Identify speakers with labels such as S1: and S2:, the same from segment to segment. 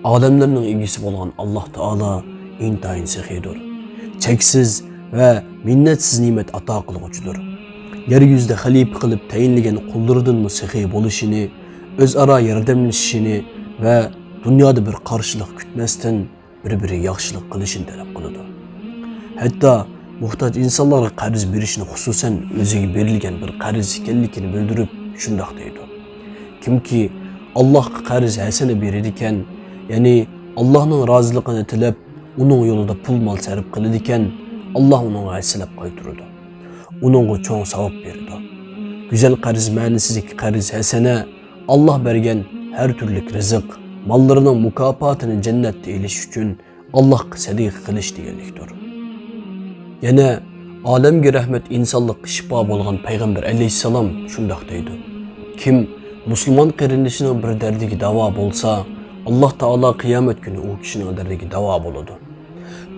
S1: Alemlerinin ilgisi olan Allah Teala intayin sehidir. Cheksiz ve minnetsiz nimet ata kılgıçıdır. Yeryüzde halife kılıp tayinlegen kullarının mı sehi boluşini, özara yardımlaşışını ve dünyada bir karşılık kütmezden bir yaxşılık kılışını talep kılıdı. Hatta muhtaç insanlara qarz berişini hususen özüge berilgen bir qarz ekenligini bildirip şundaq deydi. Kimki Allah'a qarz hasene berediken, yani Allah'ın razılığını tilep, onun yolunda pul mal sarf kılıdiken, Allah onun hasilep qaytırdı. Onunğa çoğun savap berdi. Güzel qarz ma'nisizdeki qarz hasene, Allah bergen her türlük rızık, mallarının mukapatını cennette eliş üçün Allah'a sadiq kılış degenlikdir. Yana alemge rahmet insanlık şifa bolgan Peygamber aleyhisselam şundaq deydi. Kim Müslüman qarindişinin bir derdigi dava bolsa, Allah Taala kıyamet günü o kişinin derdigi dava boladı.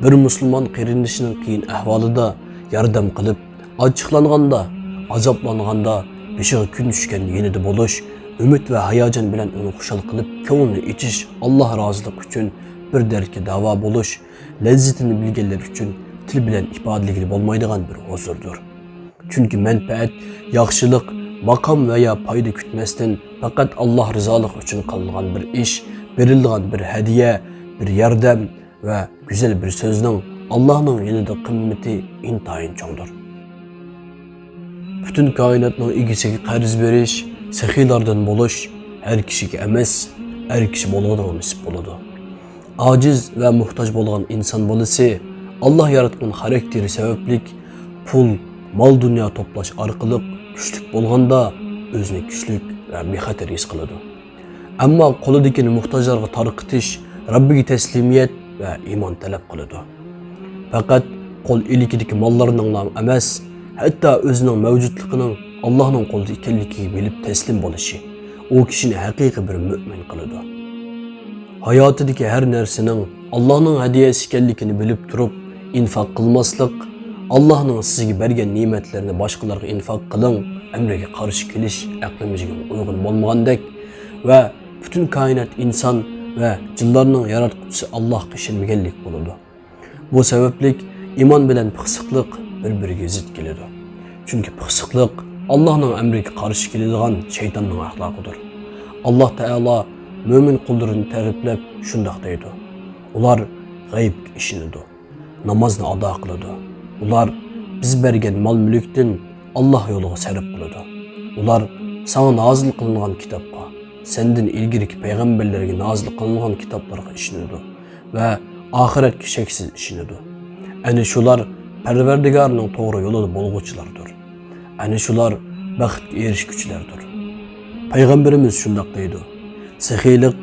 S1: Bir Müslüman qarindişinin qiyin ahvalıda yardım kılıp, açıqlanganda, azaplanganda, beşiği gün düşken yenidi boluş, ümit ve hayacan bilen onu xuşal kılıp, köңülünü içiş, Allah razılık üçün bir derdge dava boluş, lezzetini bilgenler üçün til bilen ifadeli bolmaydigan bir huzurdur. Çünkü menfaat, yaxşılık, makam veya payda kütmesden fakat Allah rızalık üçün kılıngan bir iş, berilgan bir hediye, bir yardım ve güzel bir sözün Allah'ın yanında kıymeti intayin çoğdur. Bütün kainatın ilgisine qarz beriş, sehilardan boluş, her kişiye emes, her kişi bolğudan nisip boladı. Aciz ve muhtaç bolğan insan bolası, Allah yaratgan karakteri sebeplik, pul, mal dünya toplaş arkalık, güçlük bolğanda özüne güçlük ve bexater his kılıdı. Ama koludakini muhtaçlarga tarqıtış, Rabbiga teslimiyet ve iman talep kılıdı. Fakat kol ilikideki mallarının emas, hatta özünün mevcutluğunun Allah'ın kolda ekenligiga bilip teslim boluşu, o kişini hakiki bir mümin kılıdı. Hayatideki her narsenin Allah'ın hediyesi ekenligini bilip turup infak kılmaslık, Allah'ın sizge bergen nimetlerini başkalarına infak kılın, emrege karşı keliş aklımızga uygun bolmagandek ve bütün kainat insan ve cıllarının yaratkucusu Allah'a işenmegenlik boludu. Bu sebeplik iman bilen pıksıklık birbiriga zid keledi. Çünkü pıksıklık Allah'ın emrige karşı keladigan şeytanın ahlakıdır. Allah Teala mümin kullarını ta'riflep şundaq deydi. Ular gayb işinidir. Namazını ada kılıdı. Ular biz bergen mal mülükten Allah yoluga sarf kılıdı. Ular sana nazil kılıngan kitapka, senden ilgiriki peygamberlerge nazil kılıngan kitaplarga işinidir ve ahiretki şeksiz işinidir. Ani şular Perverdigarının doğru yolunu bolğuçulardır. Ani şular baxtga erişgüçülerdir. Peygamberimiz şundaq deydi. Sehilik,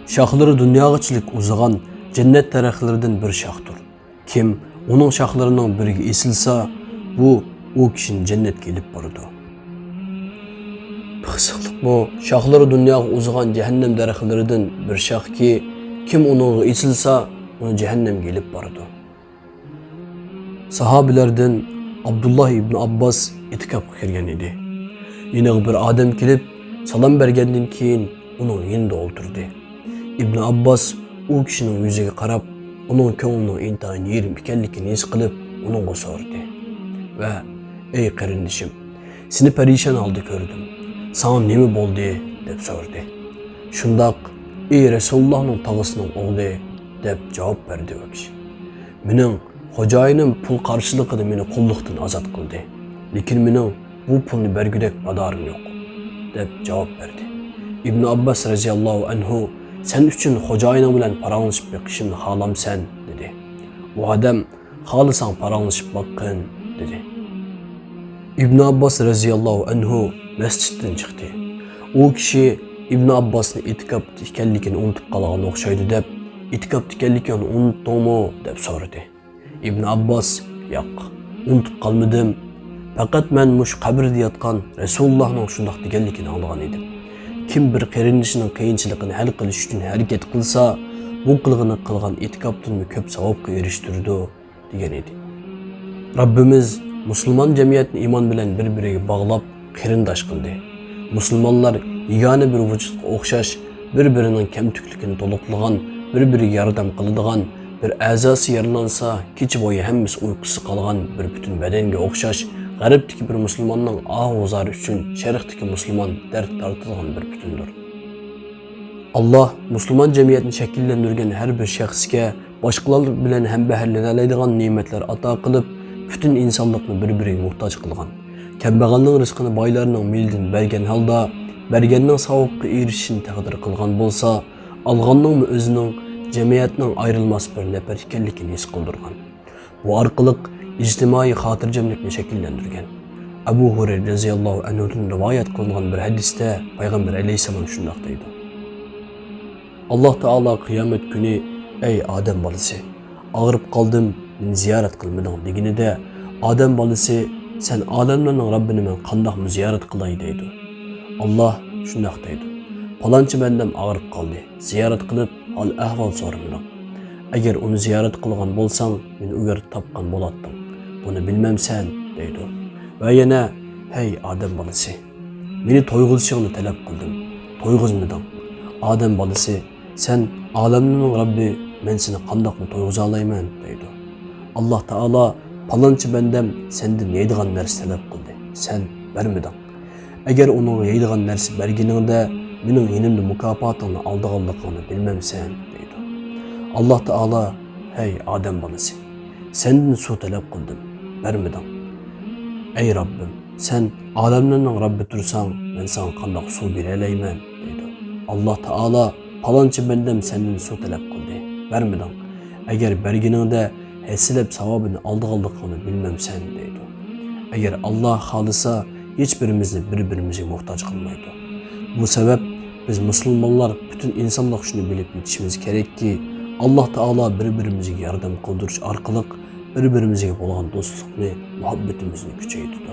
S1: şahları dünyagıçılık uzagan cennet daraxtlarından bir şahtır. Kim onun şahlarının biriga esilsa, bu o kişinin cennetke elip barıdı. Pıksıklık bu, şahları dünyaga uzagan cehennem daraxtlarından bir şah ki, kim onunla esilsa, onu cehennemge elip barıdı. Sahabilerden Abdullah ibn Abbas itikapga kirgen edi. Yine bir adam kelip salam bergenden keyin onun yanında oturdu. İbn Abbas o kişinin yüzüge qarab, onun köңülünün intayin yerim ekenligini his qilib, onunğa sordu. Ve ey qarindişim, seni perişan aldı gördüm. Sana nemi boldu deb sordu. Şundaq, ey Resulullah'ın tağısının oğlu deb cevap verdi o kişi. Mening Hocayının pul karşılıqıda meni qulluqdan azat qildi. Lekin mening bu pulni bergudek madarim yo'q, deb javob berdi. İbn Abbas radhiyallohu anhu sen üçün hocayının bilan paranglashib beqishimni xohlamsan dedi. Bu odam xohlasang paranglashib boqqin dedi. İbn Abbas radhiyallohu anhu masjiddan chiqdi. O kishi İbn Abbasni itikab ekanligini unutib qolgan o'xshaydi deb, itikab ekanligini unutdingmi deb so'radi. İbn Abbas, yo'q, unutib qolmadim. Faqat men mush qabrda yotgan Resulullahning shundaq deganligini anglagan edim. Kim bir qarindishining qiyinchiligini hal qilish uchun harakat qilsa, bu qilgan itikobdan ko'p savobga erishtirdi degan edi. Rabbimiz Müslüman cemiyetini iman bilen birbiriga bağlap qarindosh qildi. Müslümanlar yagona bir vujudga o'xshash, bir-birining kamtukligini to'liqlagan bir-biriga yordam qiladigan, bir a'zosi yaralansa, kecha bo'yi hammasi uyqusiz qolgan bir butun badanga o'xshash g'arbdagi bir musulmonning og'uzlari uchun sharqdagi musulmon dard tortadigan bir butundir. Allah musulmon jamiyatini shakllantirgan har bir shaxsga boshqalar bilan ham bahrlanadigan ne'matlar ato qilib, butun insonlikni bir-biriga muhtoj qilgan. Kambag'alning rizqini boylarning milidan bergan holda, berganning savobga erishishini taqdir qilgan bo'lsa, alganning o'zining jamiyatning ayrılmaz bir nafar ekanligini his qildirgan. Bu orqali ijtimoiy xotirjamlikni shakllantirgan. Abu Hurayra radhiyallohu anhudan rivoyat qilingan bir hadisda Payg'ambar alayhisalom shunday deydi: Allah Taala qiyomat kuni ey odam bolasi, og'rib qoldim, meni ziyorat qilmading deganida, odam bolasi sen olamlarning Robbini men qandoq ziyorat qilay deydi. Allah shunday deydi: Palonchi bandam og'rib qoldi, ziyorat qilib hol ahvol so'ramading. Agar uni ziyorat qilgan bo'lsang, meni ugar topgan bo'larding. Buni bilmamsan deydi. Va yana hey odam bolasi, meni to'yg'izishingni talab qildim, to'yg'izmading. Odam bolasi sen olamning Robbi, men seni qandoqmi to'yg'iza olayman deydi. Allah Taala palonchi bandam sendan yeydigan narsa talab qildi, sen bermeding. Agar uning yeydigan narsa berganingda mening yenimda mukofotingni oldiganligini bilmamsan deydi. Allah Taala hey odam bolasi, sendan suv talab qildim, bermeding. Ey Robbim, sen olamlarning Robbi tursang, men sana qandoq suv bera olayman deydi. Allah Taala palonchi bandam sendan suv talab qildi, bermeding. Agar berganingda hasilab savobini oldiganligini bilmamsan deydi. Agar Allah xolisa hech birimizni bir-birimizga muhtoj qilmaydi. Bu sabab biz musulmonlar bütün insonlar shuni bilib yetishimiz kerakki, Allah Taala bir-birimizga yordam qildirish orqali bir-birimizga bo'lgan do'stlikni, muhabbatimizni kuchaytirdi.